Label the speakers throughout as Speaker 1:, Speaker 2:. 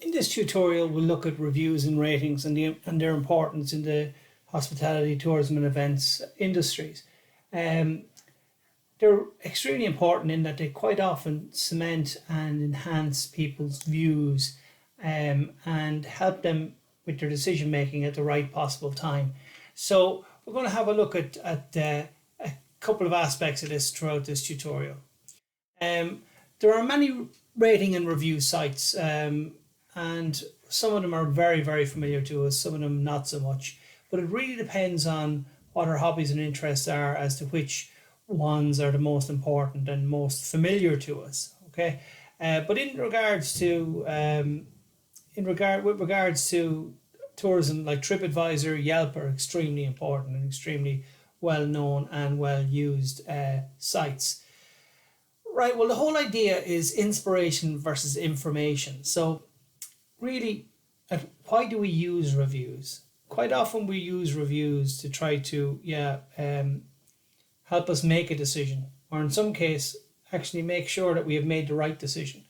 Speaker 1: In this tutorial, we'll look at reviews and ratings and their importance in the hospitality, tourism and events industries. They're extremely important in that they quite often cement and enhance people's views and help them with their decision making at the right possible time. So we're going to have a look at a couple of aspects of this throughout this tutorial. There are many rating and review sites, and some of them are very, very familiar to us, some of them not so much. But it really depends on what our hobbies and interests are as to which ones are the most important and most familiar to us. Okay, but with regards to tourism, like TripAdvisor, Yelp are extremely important and extremely well known and well used sites. Right, well, the whole idea is inspiration versus information. So really, why do we use reviews? Quite often we use reviews to try to help us make a decision, or in some case actually make sure that we have made the right decision.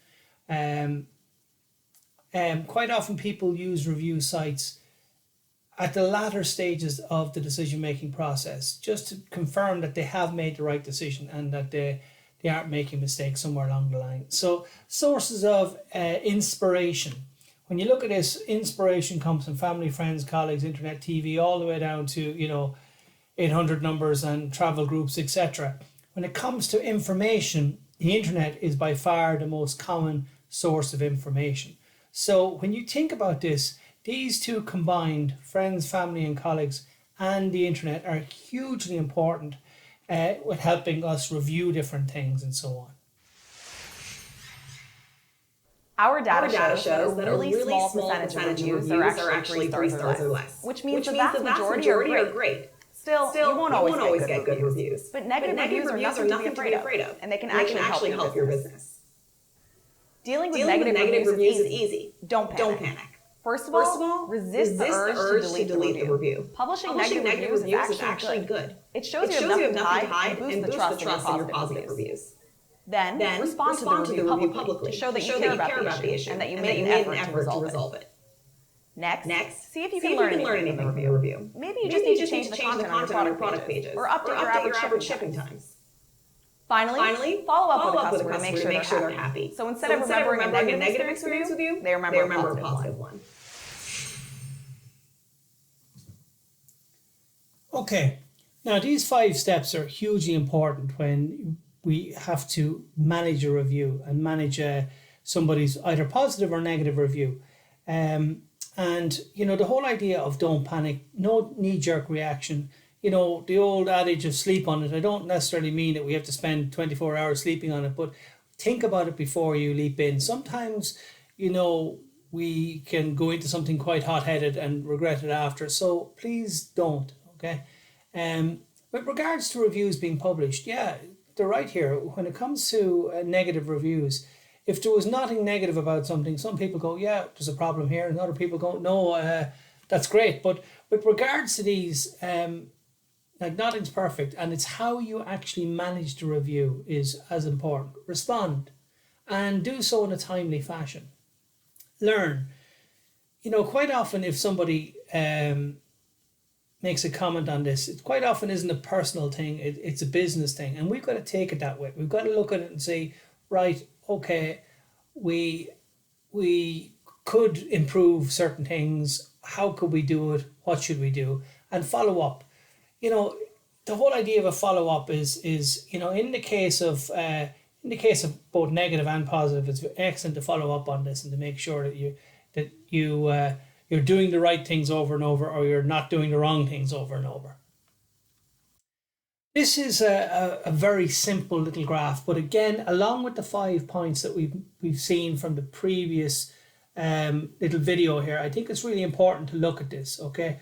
Speaker 1: Quite often people use review sites at the latter stages of the decision making process, just to confirm that they have made the right decision and that they aren't making mistakes somewhere along the line. So sources of inspiration. When you look at this, inspiration comes from family, friends, colleagues, internet, TV, all the way down to 800 numbers and travel groups, etc. When it comes to information, the internet is by far the most common source of information. So when you think about this, these two combined, friends, family and colleagues, and the internet, are hugely important with helping us review different things and so on.
Speaker 2: Our data shows that a really small percentage of reviews are actually 3 stars or less, which means the vast majority are great. Still, you won't always get good reviews. But negative reviews are nothing to be afraid of, and they can actually help your business. Dealing with negative reviews is easy. Don't panic. First of all, resist the urge to delete the review. Publishing negative reviews is actually good. It shows you have nothing to hide and boosts the trust in your positive reviews. Then respond to the review publicly to show that you care about the issue and that you made an effort to resolve it. Next, see if you can learn anything from the review. Maybe you just need to change the content on your product pages or update your average shipping times. Finally, follow up with the customer to make sure they're happy. So instead of remembering a negative experience with you, they remember a positive one.
Speaker 1: Okay, now these 5 steps are hugely important when we have to manage a review and manage somebody's either positive or negative review. And the whole idea of don't panic, no knee-jerk reaction, the old adage of sleep on it. I don't necessarily mean that we have to spend 24 hours sleeping on it, but think about it before you leap in. Sometimes, we can go into something quite hot-headed and regret it after. So please don't, okay? With regards to reviews being published, they're right here. When it comes to negative reviews, if there was nothing negative about something, some people go, there's a problem here, and other people go, no, that's great. But with regards to these, nothing's perfect, and it's how you actually manage the review is as important. Respond, and do so in a timely fashion. Learn. Quite often if somebody makes a comment on this, it quite often isn't a personal thing, it's a business thing, and we've got to take it that way. We've got to look at it and say, right, okay, we could improve certain things. How could we do it? What should we do? And follow up. The whole idea of a follow up is in the case of both negative and positive, it's excellent to follow up on this and to make sure that you're doing the right things over and over, or you're not doing the wrong things over and over. This is a very simple little graph, but again, along with the 5 points that we've seen from the previous little video here, I think it's really important to look at this, okay?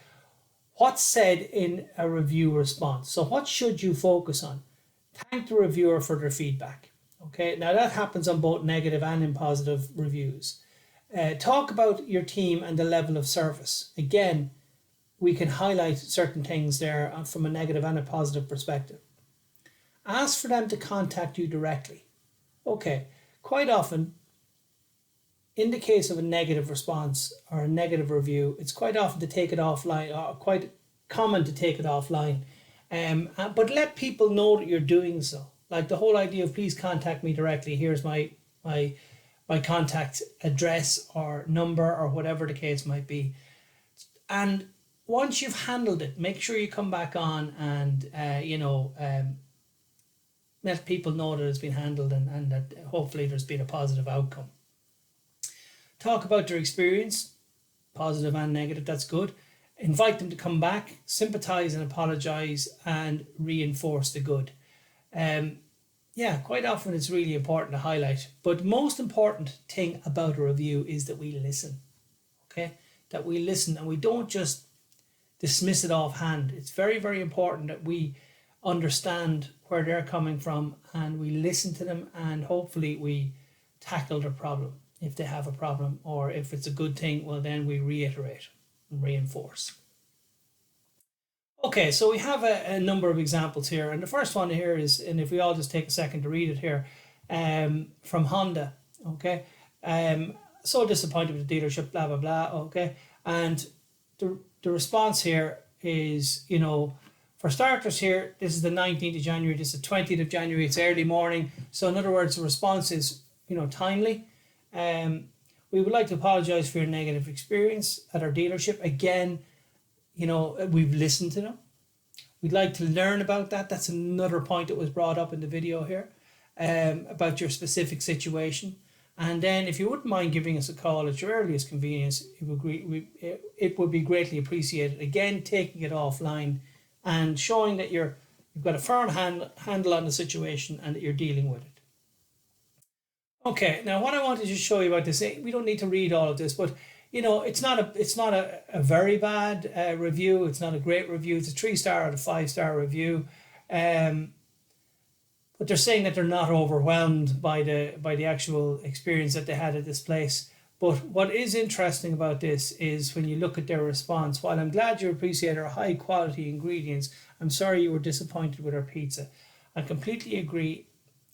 Speaker 1: What's said in a review response? So what should you focus on? Thank the reviewer for their feedback, okay? Now that happens on both negative and in positive reviews. Talk about your team and the level of service. Again, we can highlight certain things there from a negative and a positive perspective. Ask for them to contact you directly. Okay, quite often in the case of a negative response or a negative review, it's quite often to take it offline, or quite common to take it offline. But let people know that you're doing so. Like the whole idea of please contact me directly. Here's my contact address or number or whatever the case might be. And once you've handled it, make sure you come back on and let people know that it's been handled and that hopefully there's been a positive outcome. Talk about their experience, positive and negative, that's good. Invite them to come back, sympathise and apologise, and reinforce the good. Quite often it's really important to highlight. But most important thing about a review is that we listen. Okay? That we listen and we don't just dismiss it offhand. It's very, very important that we understand where they're coming from and we listen to them, and hopefully we tackle their problem if they have a problem, or if it's a good thing, well then we reiterate and reinforce. Okay, so we have a number of examples here, and the first one here is, and if we all just take a second to read it here, from Honda. Okay, so disappointed with the dealership, blah blah blah. Okay, and the response here is, for starters here, this is the 19th of January, this is the 20th of January, it's early morning. So in other words, the response is, timely. We would like to apologise for your negative experience at our dealership. Again, we've listened to them. We'd like to learn about that. That's another point that was brought up in the video here, about your specific situation. And then if you wouldn't mind giving us a call at your earliest convenience, it would be greatly appreciated. Again, taking it offline and showing that you've got a firm handle on the situation and that you're dealing with it. Okay, now what I wanted to show you about this, we don't need to read all of this, but it's not a very bad review. It's not a great review. It's a 3-star out of 5-star review. But they're saying that they're not overwhelmed by the actual experience that they had at this place. But what is interesting about this is when you look at their response, while I'm glad you appreciate our high quality ingredients, I'm sorry you were disappointed with our pizza. I completely agree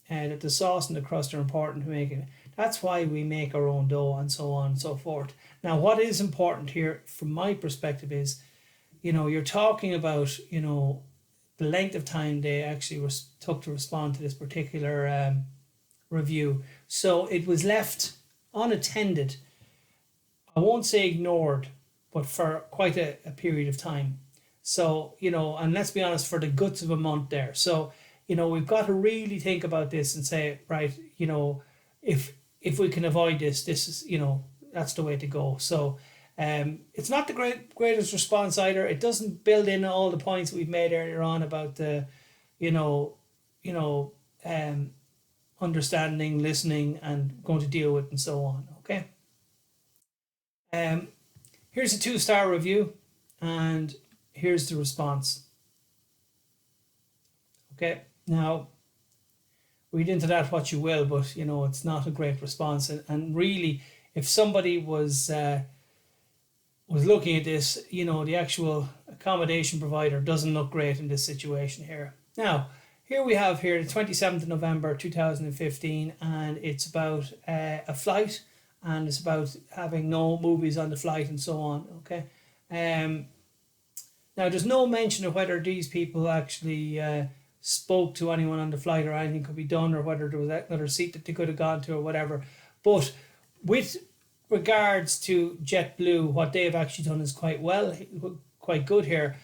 Speaker 1: that the sauce and the crust are important to making it. That's why we make our own dough, and so on and so forth. Now, what is important here from my perspective is, you're talking about, the length of time they actually took to respond to this particular review. So it was left unattended. I won't say ignored, but for quite a period of time. So, and let's be honest, for the guts of a month there. So, we've got to really think about this and say, right, if we can avoid this is, that's the way to go. So it's not the greatest response either. It doesn't build in all the points we've made earlier on about the, understanding, listening, and going to deal with, and so on. Okay. Here's a 2-star review, and here's the response. Okay. Now, read into that what you will, but it's not a great response. And really, if somebody was looking at this, the actual accommodation provider doesn't look great in this situation here. Now, here we have the 27th of November 2015, and it's about a flight, and it's about having no movies on the flight and so on. Okay. Now, there's no mention of whether these people actually spoke to anyone on the flight, or anything could be done, or whether there was another seat that they could have gone to or whatever. But with regards to JetBlue, what they've actually done is quite good here.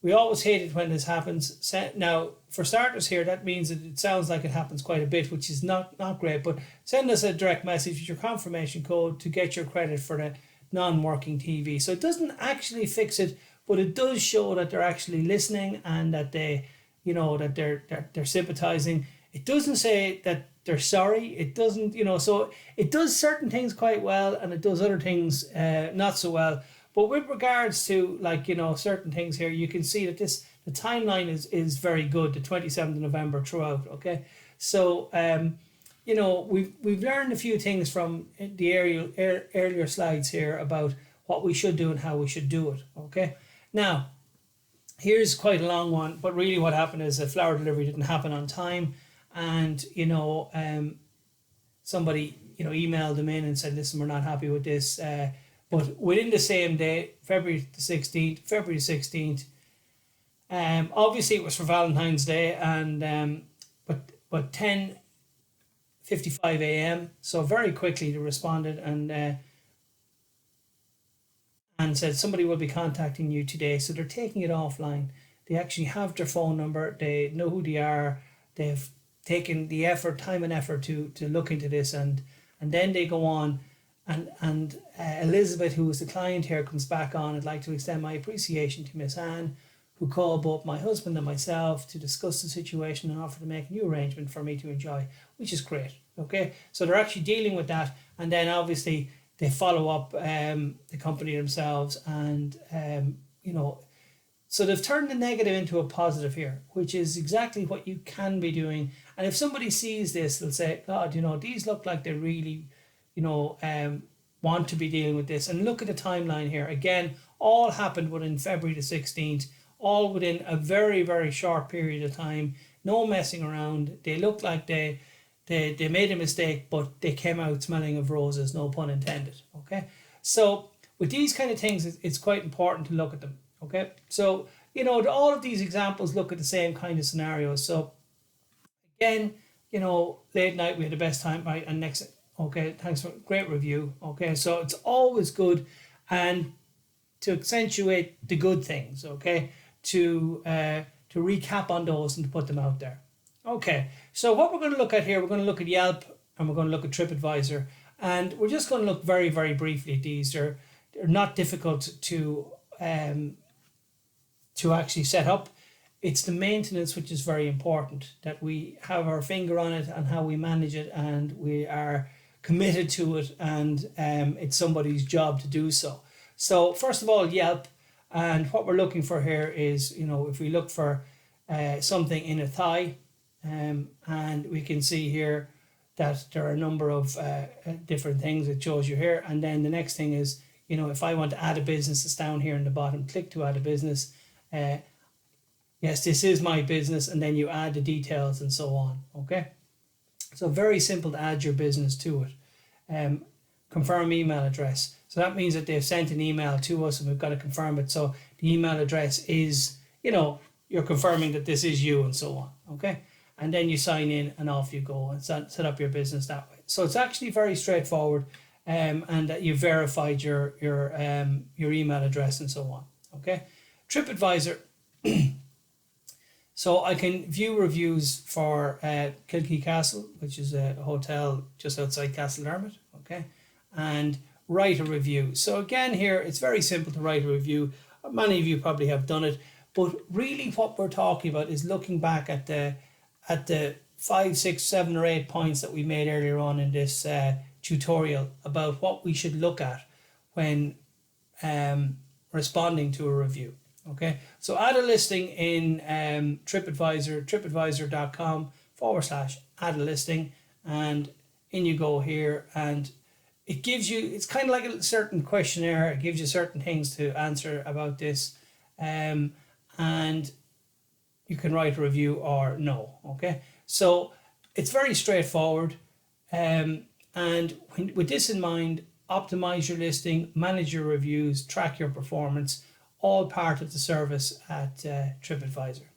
Speaker 1: We always hate it when this happens. Now, for starters here, that means that it sounds like it happens quite a bit, which is not great. But send us a direct message with your confirmation code to get your credit for the non-working TV. So it doesn't actually fix it, but it does show that they're actually listening and that they, that they're sympathizing. It doesn't say that they're sorry. It doesn't, so it does certain things quite well, and it does other things not so well. But with regards to certain things here, you can see that the timeline is very good, the 27th of November throughout. Okay, so we've learned a few things from the earlier slides here about what we should do and how we should do it. Okay. Now, here's quite a long one, but really what happened is a flower delivery didn't happen on time, and somebody emailed them in and said, listen, we're not happy with this. But within the same day, February the 16th, obviously it was for Valentine's Day, and but 10:55 a.m. So very quickly they responded and said somebody will be contacting you today. So they're taking it offline. They actually have their phone number. They know who they are. They've taken the time and effort to look into this, and then they go on. And Elizabeth, who is the client here, comes back on. I'd like to extend my appreciation to Miss Anne, who called both my husband and myself to discuss the situation and offer to make a new arrangement for me to enjoy, which is great. Okay, so they're actually dealing with that, and then obviously they follow up the company themselves, and so they've turned the negative into a positive here, which is exactly what you can be doing. And if somebody sees this, they'll say, God, these look like they really want to be dealing with this. And look at the timeline here. Again, all happened within February the 16th, all within a very, very short period of time. No messing around. They look like they made a mistake, but they came out smelling of roses, no pun intended. Okay, so with these kind of things, it's quite important to look at them. Okay, so all of these examples look at the same kind of scenarios. So again, late night, we had the best time, right? And next, okay, thanks for great review. Okay, so it's always good, and to accentuate the good things, okay, to recap on those and to put them out there. Okay, so what we're going to look at here, we're going to look at Yelp and we're going to look at TripAdvisor, and we're just going to look very, very briefly at these. They're not difficult to actually set up. It's the maintenance which is very important, that we have our finger on it and how we manage it, and we are committed to it, and it's somebody's job to do so. So first of all, Yelp, and what we're looking for here is, if we look for something in a Thai, and we can see here that there are a number of different things it shows you here. And then the next thing is, if I want to add a business, it's down here in the bottom. Click to add a business. Yes, this is my business, and then you add the details and so on. Okay, so very simple to add your business to it. Confirm email address. So that means that they've sent an email to us and we've got to confirm it. So the email address is, you're confirming that this is you and so on. Okay, and then you sign in and off you go and set up your business that way. So it's actually very straightforward, and that you verified your email address and so on. Okay, TripAdvisor. So I can view reviews for Kilkee Castle, which is a hotel just outside Castledermot. Okay, and write a review. So again, here it's very simple to write a review. Many of you probably have done it, but really what we're talking about is looking back at the 5, 6, 7 or 8 points that we made earlier on in this tutorial about what we should look at when responding to a review. Okay, so add a listing in TripAdvisor, tripadvisor.com/add a listing, and in you go here, and it gives you, it's kind of like a certain questionnaire. It gives you certain things to answer about this, and you can write a review or no. Okay, so it's very straightforward, and with this in mind, optimize your listing, manage your reviews, track your performance, all part of the service at TripAdvisor.